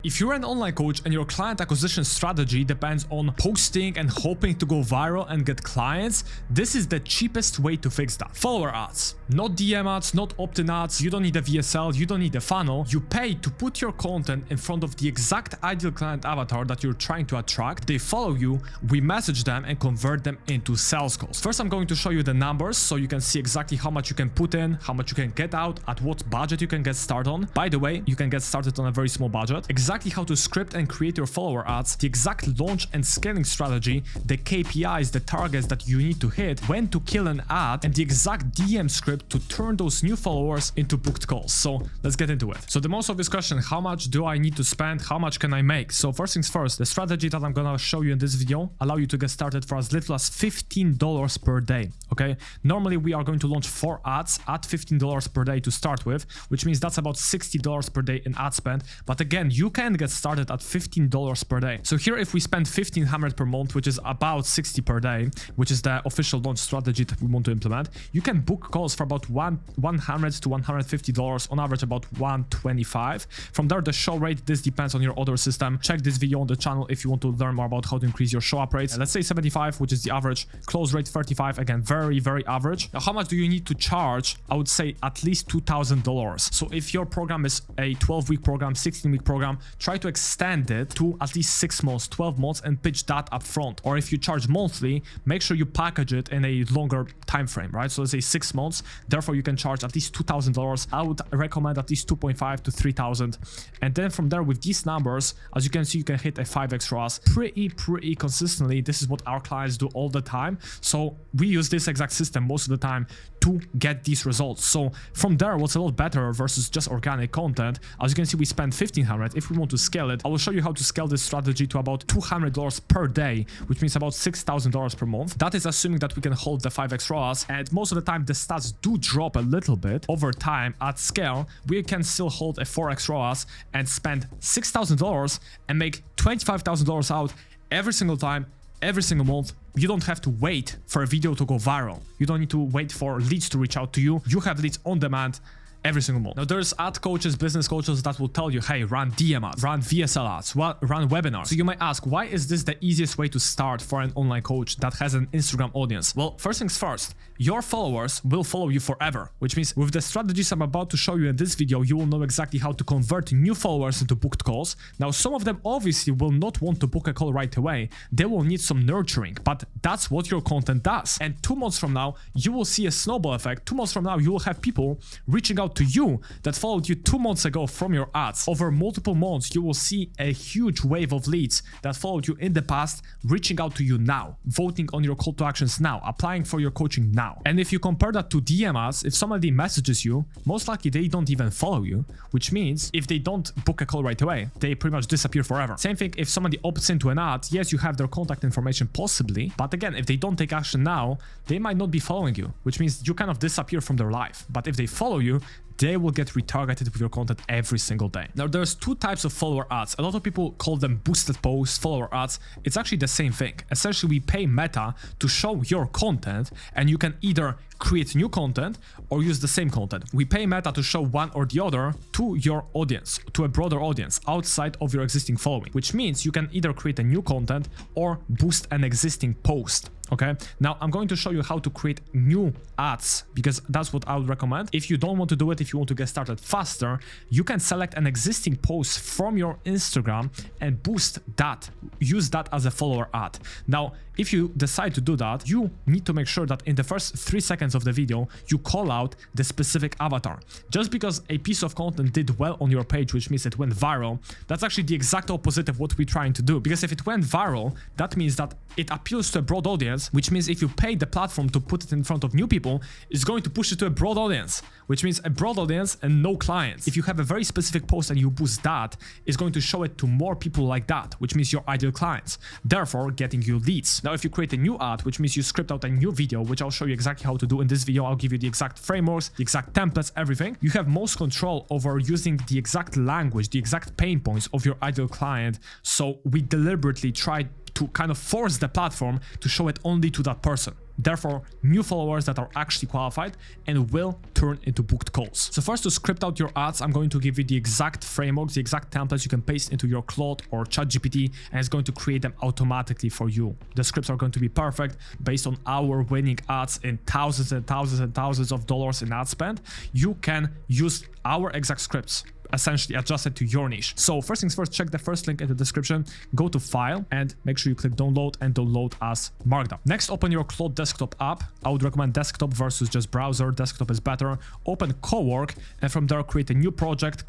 If you're an online coach and your client acquisition strategy depends on posting and hoping to go viral and get clients, this is the cheapest way to fix that. Follower ads. Not DM ads, not opt-in ads, you don't need a VSL, you don't need a funnel. You pay to put your content in front of the exact ideal client avatar that you're trying to attract. They follow you, we message them and convert them into sales calls. First, I'm going to show you the numbers so you can see exactly how much you can put in, how much you can get out, at what budget you can get started on. By the way, you can get started on a very small budget. Exactly how to script and create your follower ads, the exact launch and scaling strategy, the KPIs, the targets that you need to hit, when to kill an ad, and the exact DM script to turn those new followers into booked calls. So let's get into it. So the most obvious question, how much do I need to spend? How much can I make? So first things first, the strategy that I'm gonna show you in this video allow you to get started for as little as $15 per day. Okay, normally we are going to launch 4 ads at $15 per day to start with, which means that's about $60 per day in ad spend. But again, you can get started at $15 per day. So here, if we spend $1,500 per month, which is about 60 per day, which is the official launch strategy that we want to implement, you can book calls for about $100 to $150, on average about $125. From there, the show rate, this depends on your order system. Check this video on the channel if you want to learn more about how to increase your show up rates. Let's say 75, which is the average, close rate 35, again, very average. Now, how much do you need to charge? I would say at least $2,000. So if your program is a 12-week program, 16-week program, try to extend it to at least 6 months, 12 months, and pitch that up front. Or if you charge monthly, make sure you package it in a longer time frame, right? So let's say 6 months, therefore you can charge at least $2,000. I would recommend at least 2.5 to 3,000. And then from there, with these numbers, as you can see, you can hit a 5x ROAS pretty consistently. This is what our clients do all the time. So we use this exact system most of the time to get these results. So from there, what's a lot better versus just organic content, as you can see, we spend $1,500. If we want to scale it, I will show you how to scale this strategy to about $200 per day, which means about $6,000 per month. That is assuming that we can hold the 5x ROAS, and most of the time the stats do drop a little bit over time. At scale, we can still hold a 4x ROAS and spend $6,000 and make $25,000 out every single time, every single month. You don't have to wait for a video to go viral. You don't need to wait for leads to reach out to you. You have leads on demand every single month. Now, there's ad coaches, business coaches that will tell you, hey, run DM ads, run VSL ads, run webinars. So you might ask, why is this the easiest way to start for an online coach that has an Instagram audience? Well, first things first, your followers will follow you forever, which means with the strategies I'm about to show you in this video, you will know exactly how to convert new followers into booked calls. Now, some of them obviously will not want to book a call right away. They will need some nurturing, but that's what your content does. And 2 months from now, you will see a snowball effect. 2 months from now, you will have people reaching out to you that followed you 2 months ago from your ads. Over multiple months, you will see a huge wave of leads that followed you in the past, reaching out to you now, voting on your call to actions now, applying for your coaching now. And if you compare that to DM ads, if somebody messages you, most likely they don't even follow you, which means if they don't book a call right away, they pretty much disappear forever. Same thing if somebody opts into an ad, yes, you have their contact information possibly, but again, if they don't take action now, they might not be following you, which means you kind of disappear from their life. But if they follow you, they will get retargeted with your content every single day. Now, there's 2 types of follower ads. A lot of people call them boosted posts, follower ads. It's actually the same thing. Essentially, we pay Meta to show your content, and you can either create new content or use the same content. We pay Meta to show one or the other to your audience, to a broader audience outside of your existing following, which means you can either create a new content or boost an existing post. Okay, now I'm going to show you how to create new ads, because that's what I would recommend. If you don't want to do it, if you want to get started faster, you can select an existing post from your Instagram and boost that, use that as a follower ad. Now, if you decide to do that, you need to make sure that in the first 3 seconds of the video, you call out the specific avatar. Just because a piece of content did well on your page, which means it went viral, that's actually the exact opposite of what we're trying to do. Because if it went viral, that means that it appeals to a broad audience, which means if you pay the platform to put it in front of new people, it's going to push it to a broad audience, which means a broad audience and no clients. If you have a very specific post and you boost that, it's going to show it to more people like that, which means your ideal clients, therefore getting you leads. Now, if you create a new ad, which means you script out a new video, which I'll show you exactly how to do in this video, I'll give you the exact frameworks, the exact templates, everything. You have most control over using the exact language, the exact pain points of your ideal client. So we deliberately try to kind of force the platform to show it only to that person. therefore new followers that are actually qualified and will turn into booked calls. So first, to script out your ads, I'm going to give you the exact frameworks, the exact templates you can paste into your Claude or ChatGPT, and it's going to create them automatically for you. The scripts are going to be perfect based on our winning ads in thousands and thousands and thousands of dollars in ad spend. You can use our exact scripts, essentially adjusted to your niche. So first things first, check the first link in the description, go to file and make sure you click download and download as markdown. Next, open your Claude desktop app. I would recommend desktop versus just browser. Desktop is better. Open Cowork, and from there create a new project,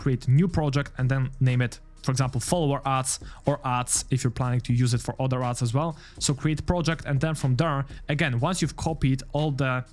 and then name it, for example, follower ads or ads if you're planning to use it for other ads as well. So create project, and then from there, again, once you've copied all the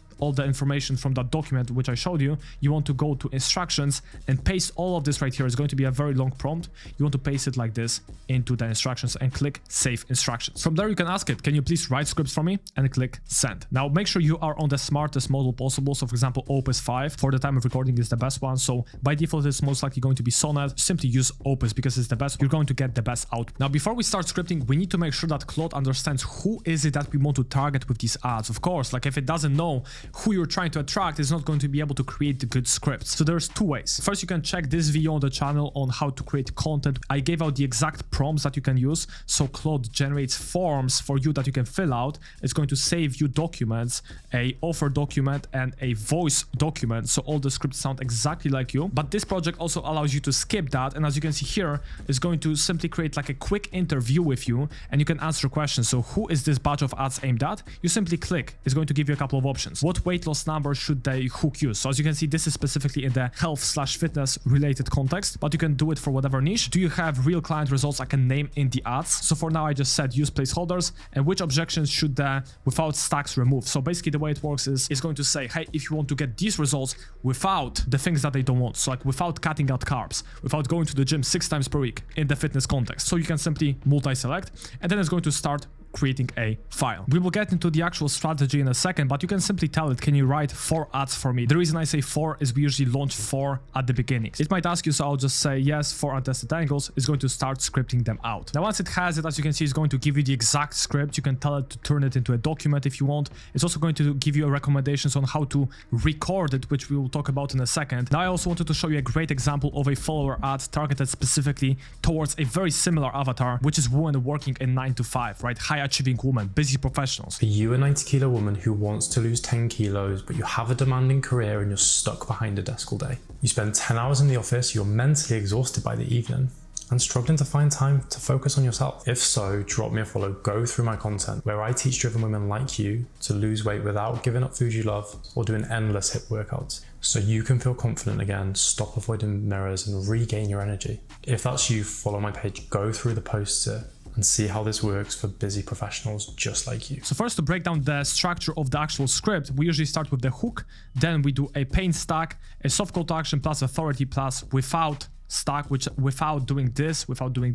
information from that document which I showed you, you want to go to instructions and paste all of this right here. It's going to be a very long prompt. You want to paste it like this into the instructions and click save instructions. From there, you can ask it, can you please write scripts for me, and click send. Now make sure you are on the smartest model possible. So for example, Opus 5 for the time of recording is the best one. So by default, it's most likely going to be Sonnet. Simply use Opus because it's the best. You're going to get the best output. Now, before we start scripting, we need to make sure that Claude understands who is it that we want to target with these ads. Of course, like if it doesn't know who you're trying to attract, is not going to be able to create the good scripts. So there's two ways. First, you can check this video on the channel on how to create content. I gave out the exact prompts that you can use. So Claude generates forms for you that you can fill out. It's going to save you documents, a offer document and a voice document. So all the scripts sound exactly like you. But this project also allows you to skip that. And as you can see here, it's going to simply create like a quick interview with you, and you can answer questions. So who is this batch of ads aimed at? You simply click. It's going to give you a couple of options. What weight loss number should they hook you? So as you can see, this is specifically in the health/fitness related context, but you can do it for whatever niche. Do you have real client results I can name in the ads? So for now, I just said use placeholders, and which objections should the without stacks remove? So basically the way it works is it's going to say, hey, if you want to get these results without the things that they don't want, so like without cutting out carbs, without going to the gym 6 times per week in the fitness context. So you can simply multi-select, and then it's going to start creating a file. We will get into the actual strategy in a second, but you can simply tell it, can you write 4 ads for me? The reason I say 4 is we usually launch 4 at the beginning. It might ask you, so I'll just say yes, 4 untested angles. It's going to start scripting them out. Now, once it has it, as you can see, it's going to give you the exact script. You can tell it to turn it into a document if you want. It's also going to give you recommendations on how to record it, which we will talk about in a second. Now, I also wanted to show you a great example of a follower ad targeted specifically towards a very similar avatar, which is women working in 9 to 5, right? High achieving women, busy professionals. Are you a 90-kilo woman who wants to lose 10 kilos, but you have a demanding career and you're stuck behind a desk all day? You spend 10 hours in the office, you're mentally exhausted by the evening, and struggling to find time to focus on yourself? If so, drop me a follow, go through my content where I teach driven women like you to lose weight without giving up food you love or doing endless HIIT workouts, so you can feel confident again, stop avoiding mirrors and regain your energy. If that's you, follow my page, go through the posts here, and see how this works for busy professionals just like you. So first, to break down the structure of the actual script, we usually start with the hook, then we do a pain stack, a soft call to action plus authority plus without stack, which without doing this, without doing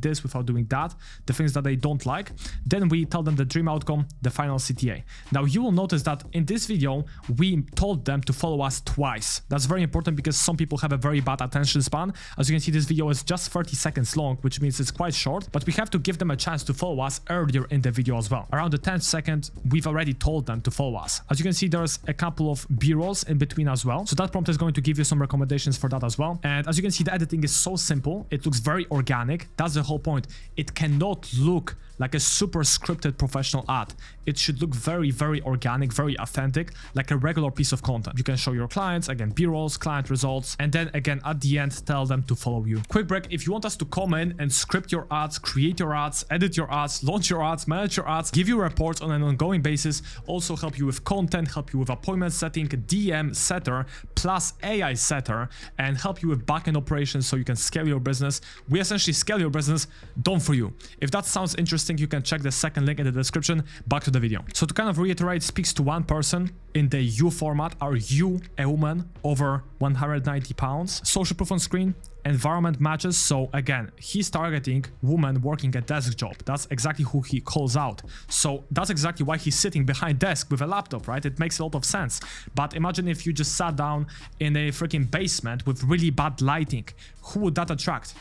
that, the things that they don't like. Then we tell them the dream outcome, the final CTA. Now you will notice that in this video, we told them to follow us twice. That's very important because some people have a very bad attention span. As you can see, this video is just 30 seconds long, which means it's quite short, but we have to give them a chance to follow us earlier in the video as well. Around the 10th second, we've already told them to follow us. As you can see, there's a couple of B-rolls in between as well. So that prompt is going to give you some recommendations for that as well. And as you can see, the editing is so simple. It looks very organic. That's the whole point. It cannot look like a super scripted professional ad. It should look very, very organic, very authentic, like a regular piece of content. You can show your clients, again, B-rolls, client results, and then again, at the end, tell them to follow you. Quick break. If you want us to come in and script your ads, create your ads, edit your ads, launch your ads, manage your ads, give you reports on an ongoing basis, also help you with content, help you with appointment setting, DM setter, plus AI setter, and help you with backend operations so you can scale your business. We essentially scale your business done for you. If that sounds interesting, you can check the second link in the description. Back to the video. So to kind of reiterate, speaks to one person in the you format. Are you a woman over 190 pounds? Social proof on screen. Environment matches. So again, he's targeting women working a desk job. That's exactly who he calls out. So that's exactly why he's sitting behind desk with a laptop, right? It makes a lot of sense. But imagine if you just sat down in a freaking basement with really bad lighting. Who would that attract?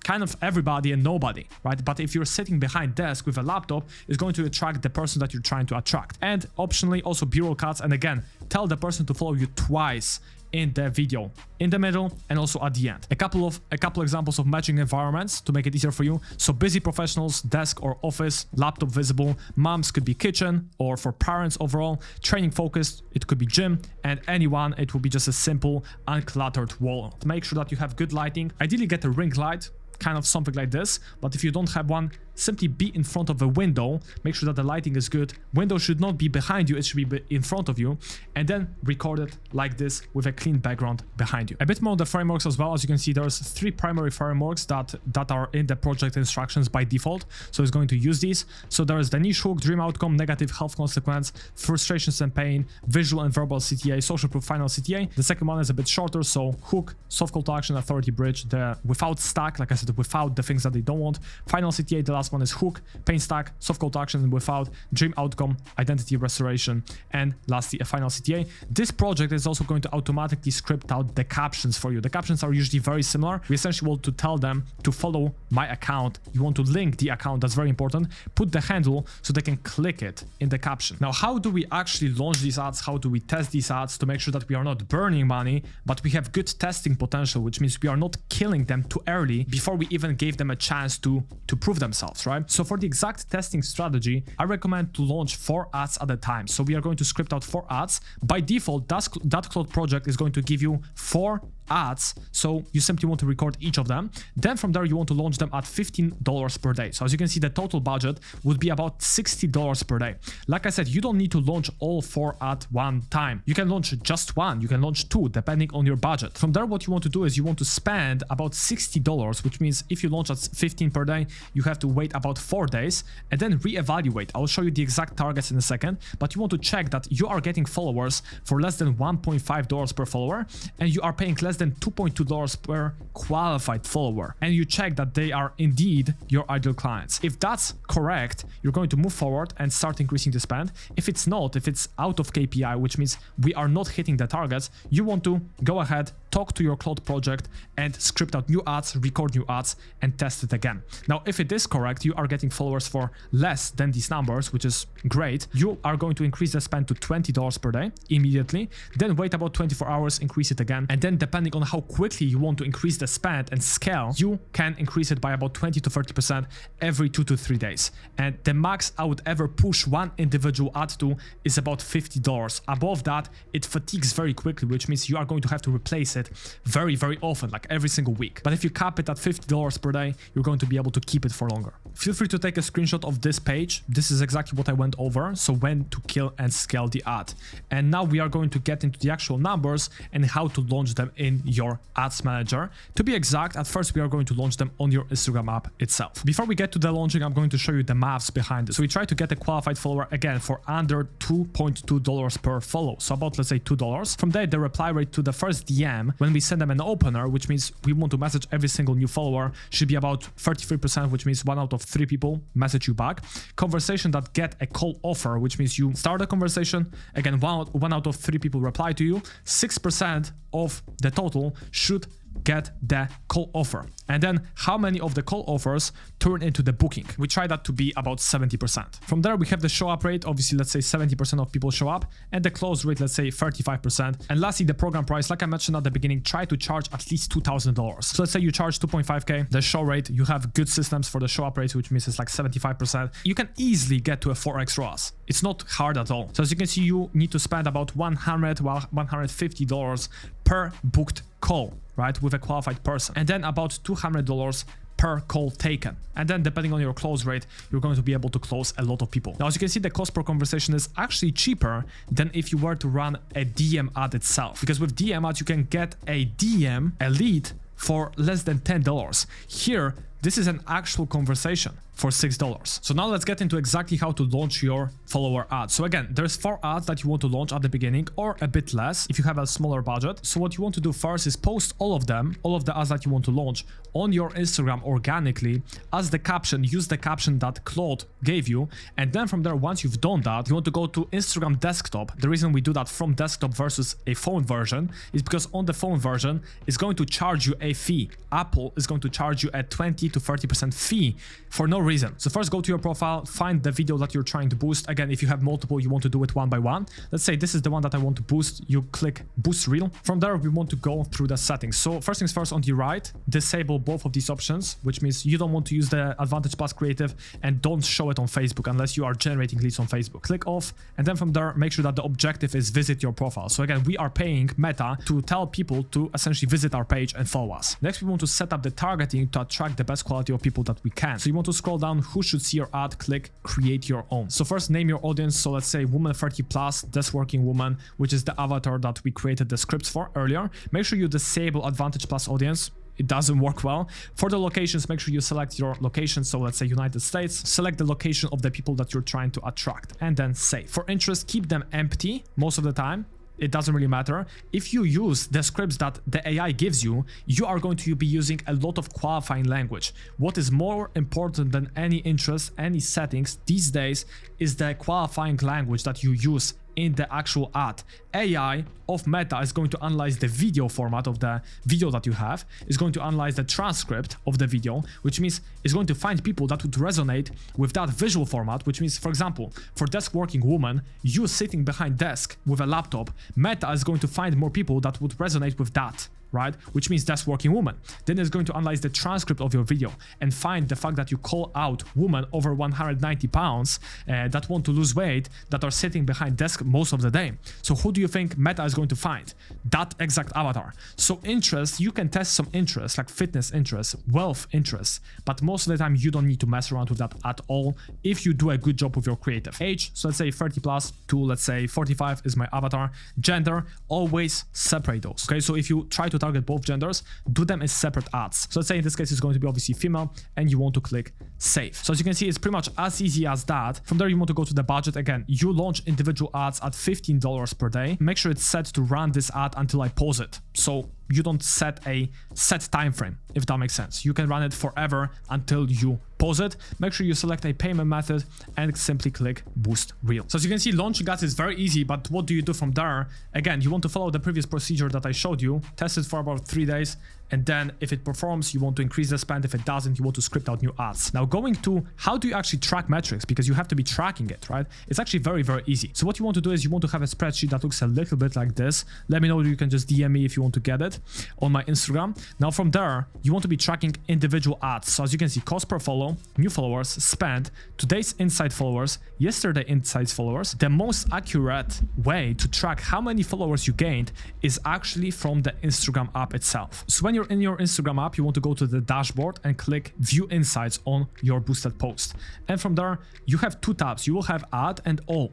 kind of everybody and nobody, right? But if you're sitting behind desk with a laptop, it's going to attract the person that you're trying to attract. And optionally also B-roll cuts, and again, tell the person to follow you twice in the video, in the middle and also at the end. A couple examples of matching environments to make it easier for you. So busy professionals, desk or office, laptop visible. Moms could be kitchen, or for parents overall. Training focused, it could be gym, and anyone, it will be just a simple uncluttered wall. Make sure that you have good lighting. Ideally get a ring light, kind of something like this, but if you don't have one, simply be in front of a window. Make sure that the lighting is good. Window should not be behind you, it should be in front of you, and then record it like this with a clean background behind you. A bit more on the frameworks as well. As you can see, there's 3 primary frameworks that are in the project instructions by default, so it's going to use these. So there is the niche hook, dream outcome, negative health consequence, frustrations and pain, visual and verbal CTA, social proof, final CTA. The second one is a bit shorter, so hook, soft call to action, authority bridge, the without stack, like I said, without the things that they don't want. Final CTA, the last one is hook, pain stack, soft call to action and without, dream outcome, identity restoration, and lastly a final CTA. This project is also going to automatically script out the captions for you. The captions are usually very similar. We essentially want to tell them to follow my account. You want to link the account, that's very important. Put the handle so they can click it in the caption. Now, how do we actually launch these ads? How do we test these ads to make sure that we are not burning money, but we have good testing potential, which means we are not killing them too early before we even gave them a chance to prove themselves, right? So for the exact testing strategy, I recommend to launch 4 ads at a time. So we are going to script out 4 ads. By default, that Claude project is going to give you 4 ads, so you simply want to record each of them. Then from there you want to launch them at $15 per day. So as you can see, the total budget would be about $60 per day. Like I said, you don't need to launch all 4 at one time. You can launch just 1, you can launch 2 depending on your budget. From there, what you want to do is you want to spend about $60, which means if you launch at 15 per day, you have to wait about 4 days and then reevaluate. I'll show you the exact targets in a second, but you want to check that you are getting followers for less than $1.5 per follower, and you are paying less than $2.2 per qualified follower, and you check that they are indeed your ideal clients. If that's correct, you're going to move forward and start increasing the spend. If it's not, if it's out of KPI, which means we are not hitting the targets, you want to go ahead, talk to your Claude project and script out new ads, record new ads and test it again. Now, if it is correct, you are getting followers for less than these numbers, which is great. You are going to increase the spend to $20 per day immediately, then wait about 24 hours, increase it again, and then depending on how quickly you want to increase the spend and scale, you can increase it by about 20 to 30% every 2 to 3 days. And the max I would ever push one individual ad to is about $50. Above that, it fatigues very quickly, which means you are going to have to replace it very, very often, like every single week. But if you cap it at $50 per day, you're going to be able to keep it for longer. Feel free to take a screenshot of this page. This is exactly what I went over. So when to kill and scale the ad. And now we are going to get into the actual numbers and how to launch them in your ads manager. To be exact, at first we are going to launch them on your Instagram app itself. Before we get to the launching, I'm going to show you the maths behind it. So we try to get a qualified follower again for under $2.2 per follow. So about, let's say, $2. From there, the reply rate to the first DM when we send them an opener, which means we want to message every single new follower, should be about 33%, which means 1 out of 3 people message you back. Conversation that get a call offer, which means you start a conversation, again, 1 out of 3 people reply to you. 6% of the total should get the call offer. And then how many of the call offers turn into the booking? We try that to be about 70%. From there, we have the show up rate. Obviously, let's say 70% of people show up, and the close rate, let's say 35%. And lastly, the program price, like I mentioned at the beginning, try to charge at least $2,000. So let's say you charge 2.5K, the show rate, you have good systems for the show up rate, which means it's like 75%. You can easily get to a 4x ROAS. It's not hard at all. So as you can see, you need to spend about $150 per booked call, right, with a qualified person, and then about $200 per call taken. And then depending on your close rate, you're going to be able to close a lot of people. Now, as you can see, the cost per conversation is actually cheaper than if you were to run a DM ad itself, because with DM ads, you can get a DM, a lead, for less than $10. Here, this is an actual conversation for $6. So now let's get into exactly how to launch your follower ads. So again, there's 4 ads that you want to launch at the beginning, or a bit less if you have a smaller budget. So what you want to do first is post all of them, all of the ads that you want to launch on your Instagram organically as the caption. Use the caption that Claude gave you. And then from there, once you've done that, you want to go to Instagram desktop. The reason we do that from desktop versus a phone version is because on the phone version, it's going to charge you a fee. Apple is going to charge you a 20 to 30% fee for no reason. So first go to your profile, find the video that you're trying to boost. Again, if you have multiple, you want to do it one by one. Let's say this is the one that I want to boost. You click boost reel. From there, we want to go through the settings. So first things first, on the right, disable both of these options, which means you don't want to use the Advantage Plus Creative, and don't show it on Facebook unless you are generating leads on Facebook. Click off, and then from there, make sure that the objective is visit your profile. So again, we are paying Meta to tell people to essentially visit our page and follow us. Next, we want to set up the targeting to attract the best quality of people that we can. So you want to scroll down, who should see your ad, click create your own. So first, name your audience. So let's say woman 30 plus, desk working woman, which is the avatar that we created the scripts for earlier. Make sure you disable Advantage Plus audience. It doesn't work well. For the locations, make sure you select your location. So let's say United States, select the location of the people that you're trying to attract, and then save. For interest, keep them empty most of the time. It doesn't really matter. If you use the scripts that the AI gives you, you are going to be using a lot of qualifying language. What is more important than any interest, any settings these days is the qualifying language that you use in the actual ad. AI of Meta is going to analyze the video format of the video that you have, is going to analyze the transcript of the video, which means it's going to find people that would resonate with that visual format, which means, for example, for desk working woman, you sitting behind desk with a laptop, Meta is going to find more people that would resonate with that, right? Which means desk working woman. Then it's going to analyze the transcript of your video and find the fact that you call out women over 190 pounds that want to lose weight, that are sitting behind desk most of the day. So who do you think Meta is going to find? That exact avatar. So interest, you can test some interests like fitness interests, wealth interests, but most of the time you don't need to mess around with that at all if you do a good job with your creative. Age, so let's say 30 plus to let's say 45 is my avatar. Gender, always separate those. Okay, so if you try to target both genders, do them as separate ads. So let's say in this case it's going to be obviously female, and you want to click save. So as you can see, it's pretty much as easy as that. From there, you want to go to the budget. Again, you launch individual ads at $15 per day. Make sure it's set to run this ad until I pause it. So you don't set a set time frame, if that makes sense. You can run it forever until you pause it. Make sure you select a payment method and simply click boost reel. So as you can see, launching ads is very easy, but what do you do from there? Again, you want to follow the previous procedure that I showed you, test it for about 3 days, and then if it performs, you want to increase the spend. If it doesn't, you want to script out new ads. Now going to how do you actually track metrics, because you have to be tracking it, right? It's actually very, very easy. So what you want to do is you want to have a spreadsheet that looks a little bit like this. Let me know, you can just DM me if you want to get it on my Instagram. Now from there, you want to be tracking individual ads. So as you can see, cost per follow, new followers, spend, today's insight followers, yesterday insights followers. The most accurate way to track how many followers you gained is actually from the Instagram app itself. So when you're in your Instagram app, you want to go to the dashboard and click view insights on your boosted post. And from there, you have 2 tabs. You will have ad and all.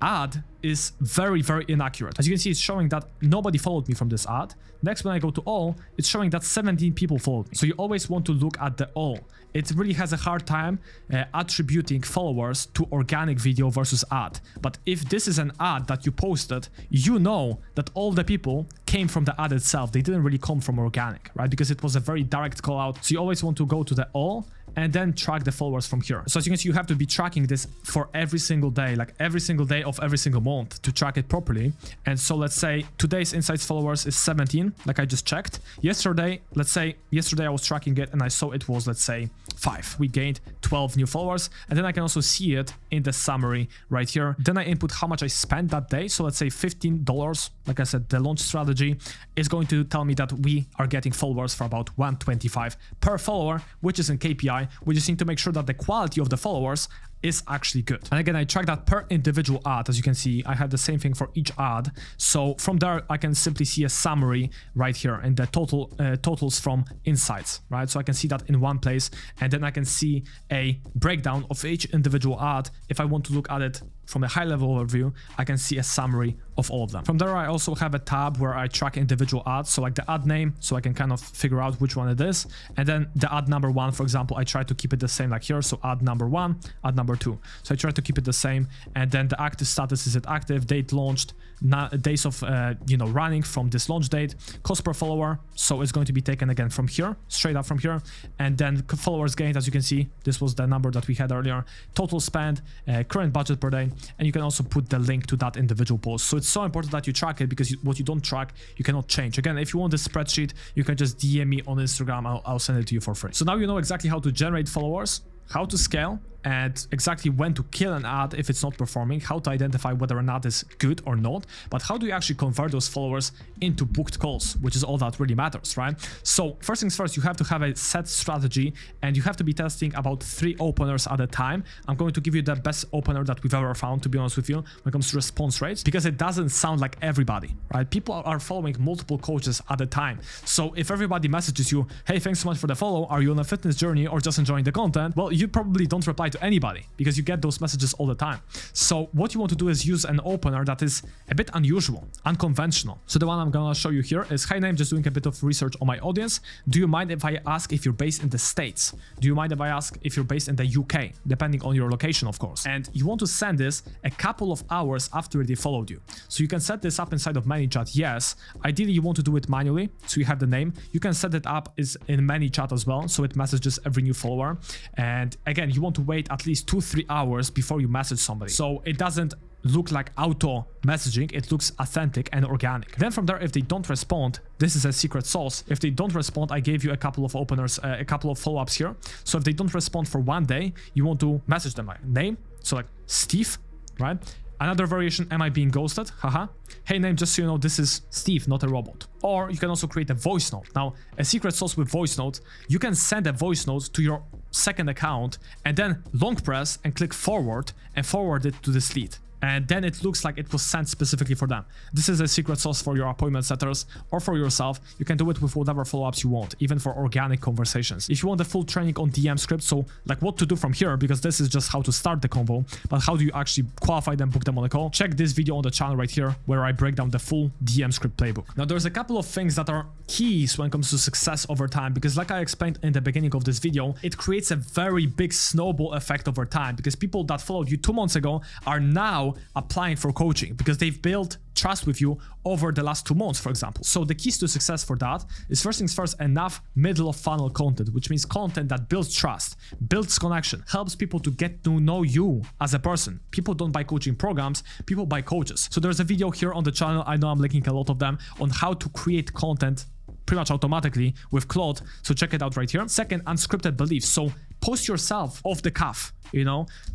Ad is very, very inaccurate. As you can see, it's showing that nobody followed me from this ad. Next, when I go to all, it's showing that 17 people followed me. So you always want to look at the all. It really has a hard time attributing followers to organic video versus ad. But if this is an ad that you posted, you know that all the people came from the ad itself. They didn't really come from organic, right? Because it was a very direct call out. So you always want to go to the all and then track the followers from here. So as you can see, you have to be tracking this for every single day, like every single day of every single month to track it properly. And so let's say today's insights followers is 17, like I just checked. Yesterday, let's say yesterday I was tracking it and I saw it was, let's say 5. We gained 12 new followers. And then I can also see it in the summary right here. Then I input how much I spent that day. So let's say $15. Like I said, the launch strategy is going to tell me that we are getting followers for about 125 per follower, which is in KPI. We just need to make sure that the quality of the followers is actually good. And again, I track that per individual ad. As you can see, I have the same thing for each ad. So from there, I can simply see a summary right here and the totals from insights, right? So I can see that in one place, and then I can see a breakdown of each individual ad if I want to look at it from a high level overview, I can see a summary of all of them. From there, I also have a tab where I track individual ads, so like the ad name, so I can kind of figure out which one it is. And then the ad number 1, for example, I try to keep it the same like here. So ad number 1, ad number 2. So I try to keep it the same. And then the active status, is it active, date launched, days of running from this launch date, cost per follower. So it's going to be taken again from here, straight up from here. And then followers gained, as you can see, this was the number that we had earlier, total spend, current budget per day. And you can also put the link to that individual post. So it's so important that you track it, because what you don't track, you cannot change. Again, if you want this spreadsheet, you can just DM me on Instagram. I'll send it to you for free. So now you know exactly how to generate followers, how to scale, and exactly when to kill an ad if it's not performing, how to identify whether an ad is good or not, but how do you actually convert those followers into booked calls, which is all that really matters, right? So first things first, you have to have a set strategy, and you have to be testing about 3 openers at a time. I'm going to give you the best opener that we've ever found, to be honest with you, when it comes to response rates, because it doesn't sound like everybody, right? People are following multiple coaches at a time. So if everybody messages you, hey, thanks so much for the follow, are you on a fitness journey or just enjoying the content? Well, you probably don't reply to anybody, because you get those messages all the time. So what you want to do is use an opener that is a bit unusual, unconventional. So the one I'm gonna show you here is, hi name, just doing a bit of research on my audience. Do you mind if I ask if you're based in the States? Do you mind if I ask if you're based in the UK? Depending on your location, of course. And you want to send this a couple of hours after they followed you. So you can set this up inside of ManyChat, yes. Ideally, you want to do it manually, so you have the name. You can set it up is in ManyChat as well, so it messages every new follower. And again, you want to wait at least 2-3 hours before you message somebody, so it doesn't look like auto messaging, it looks authentic and organic. Then from there, if they don't respond, this is a secret sauce. If they don't respond, I gave you a couple of openers, a couple of follow-ups here. So if they don't respond for 1 day, you want to message them like name, so like Steve, right? Another variation, am I being ghosted? Haha. Hey name, just so you know, this is Steve, not a robot. Or you can also create a voice note. Now, a secret sauce with voice note, you can send a voice note to your second account and then long press and click forward and forward it to this lead. And then it looks like it was sent specifically for them. This is a secret sauce for your appointment setters or for yourself. You can do it with whatever follow-ups you want, even for organic conversations. If you want the full training on DM script, so like what to do from here, because this is just how to start the convo, but how do you actually qualify them, book them on a call, check this video on the channel right here, where I break down the full DM script playbook. Now, there's a couple of things that are keys when it comes to success over time, because like I explained in the beginning of this video, it creates a very big snowball effect over time, because people that followed you 2 months ago are now applying for coaching because they've built trust with you over the last 2 months, for example. So the keys to success for that is, first things first, enough middle of funnel content, which means content that builds trust, builds connection, helps people to get to know you as a person. People don't buy coaching programs, people buy coaches. So there's a video here on the channel, I know I'm linking a lot of them, on how to create content pretty much automatically with Claude, so check it out right here. Second, unscripted beliefs. So post yourself off the cuff,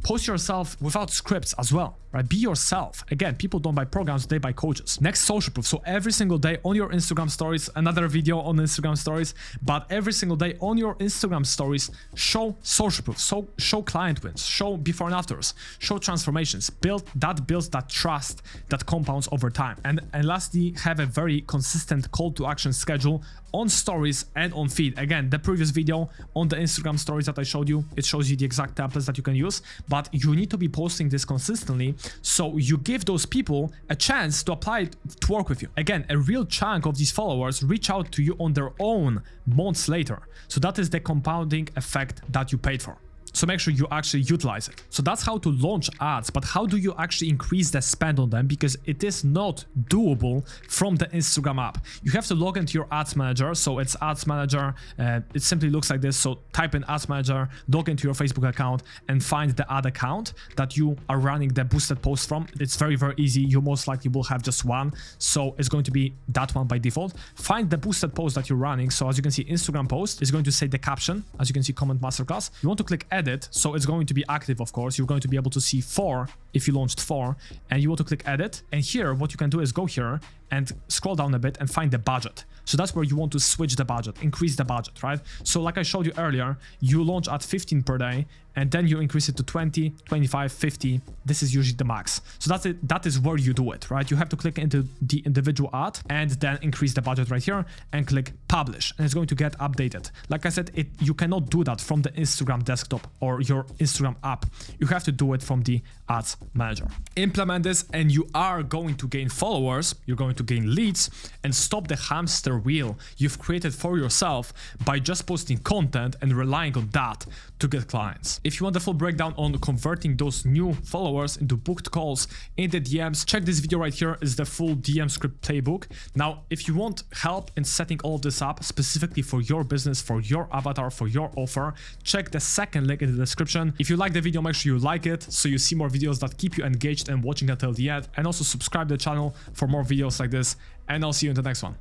post yourself without scripts as well, right? Be yourself. Again, people don't buy programs, they buy coaches. Next, social proof. So every single day on your Instagram stories, another video on Instagram stories, but every single day on your Instagram stories, show social proof, so show client wins, show before and afters, show transformations, builds that trust that compounds over time. And lastly, have a very consistent call to action schedule on stories and on feed. Again, the previous video on the Instagram stories that I showed you, it shows you the exact templates that you can use, but you need to be posting this consistently so you give those people a chance to apply it to work with you. Again, a real chunk of these followers reach out to you on their own months later. So that is the compounding effect that you paid for. So make sure you actually utilize it. So that's how to launch ads, but how do you actually increase the spend on them? Because it is not doable from the Instagram app. You have to log into your ads manager. So it's ads manager. It simply looks like this. So type in ads manager, log into your Facebook account and find the ad account that you are running the boosted post from. It's very, very easy. You most likely will have just one. So it's going to be that one by default. Find the boosted post that you're running. So as you can see, Instagram post is going to say the caption. As you can see, comment masterclass. You want to click edit. So it's going to be active, of course. You're going to be able to see 4 if you launched 4, and you want to click edit. And here, what you can do is go here and scroll down a bit and find the budget. So that's where you want to switch the budget, increase the budget, right? So like I showed you earlier, you launch at 15 per day, and then you increase it to 20, 25, 50. This is usually the max. So that's it. That is where you do it, right? You have to click into the individual ad and then increase the budget right here and click publish, and it's going to get updated. Like I said, you cannot do that from the Instagram desktop or your Instagram app. You have to do it from the ads manager. Implement this and you are going to gain followers, you're going to gain leads, and stop the hamster wheel you've created for yourself by just posting content and relying on that to get clients. If you want the full breakdown on converting those new followers into booked calls in the DMs, check this video right here. Is the full DM script playbook. Now, if you want help in setting all of this up specifically for your business, for your avatar, for your offer, check the second link in the description. If you like the video, make sure you like it so you see more videos that keep you engaged and watching until the end, and also subscribe to the channel for more videos like this, and I'll see you in the next one.